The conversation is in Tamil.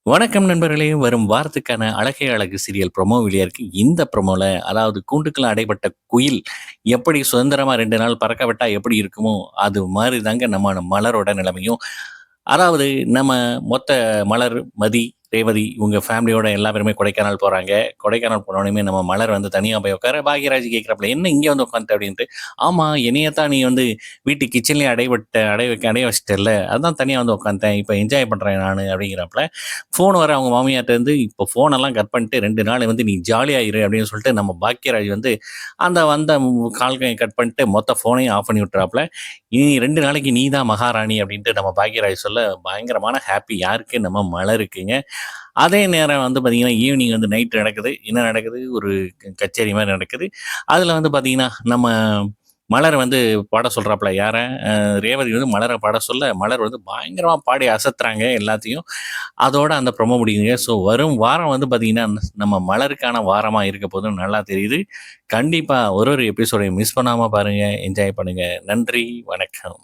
வணக்கம் நண்பர்களே! வரும் வாரத்துக்கான அழகே அழகு சீரியல் ப்ரொமோ வெளியா இருக்கு. இந்த ப்ரொமோல அதாவது கூண்டுக்குள்ள அடைபட்ட குயில் எப்படி சுதந்திரமா 2 நாள் பறக்க விட்டா எப்படி இருக்குமோ, அது மாரி தாங்க நம்ம மலரோட நிலைமையும். அதாவது நம்ம மொத்த மலர், மதி, ரேவதி இவங்க ஃபேமிலியோட எல்லா பேருமே கொடைக்கானல் போறாங்க. கொடைக்கானல் போனோனயுமே நம்ம மலர் வந்து தனியா போய் உட்கார, பாக்யராஜ் கேட்கிறாப்புல, "என்ன இங்க வந்து உட்காந்துட்ட?" அப்படின்ட்டு. "ஆமா, என்னையத்தான் நீ வந்து வீட்டு கிச்சன்லயே அடைய வச்சுட்டல்ல. அதான் தனியா வந்து உட்காந்துட்டேன். இப்ப என்ஜாய் பண்றேன் நானு." அப்படிங்கிறாப்புல. ஃபோன் வேற அவங்க மாமியார்ட்டருந்து, "இப்போ ஃபோனெல்லாம் கட் பண்ணிட்டு 2 நாள் வந்து நீ ஜாலியா இரு" அப்படின்னு சொல்லிட்டு நம்ம பாக்யராஜ் வந்து அந்த வந்த கால்கையும் கட் பண்ணிட்டு மொத்த ஃபோனையும் ஆஃப் பண்ணி விட்டுறாப்புல. "இனி 2 நாளைக்கு நீ தான் மகாராணி" அப்படின்ட்டு நம்ம பாக்யராஜ் சொல்ல, பயங்கரமான ஹாப்பி யாருக்கு? நம்ம மலருக்குங்க. அதே நேரம் வந்து பார்த்தீங்கன்னா, ஈவினிங் வந்து நைட் நடக்குது. என்ன நடக்குது? ஒரு கச்சேரி மாரி நடக்குது. அதில வந்து பார்த்தீங்கன்னா, நம்ம மலர் வந்து பாட சொல்றாப்புல. யார? ரேவதி வந்து மலர பாட சொல்ல, மலர் வந்து பயங்கரமா பாடி அசத்துறாங்க எல்லாத்தையும். அதோட அந்த ப்ரோமோ முடியுதுங்க. ஸோ வரும் வாரம் வந்து பார்த்தீங்கன்னா, நம்ம மலருக்கான வாரமா இருக்க போதுன்னு நல்லா தெரியுது. கண்டிப்பா ஒரு ஒரு எபிசோடையும் மிஸ் பண்ணாம பாருங்க. என்ஜாய் பண்ணுங்க. நன்றி, வணக்கம்.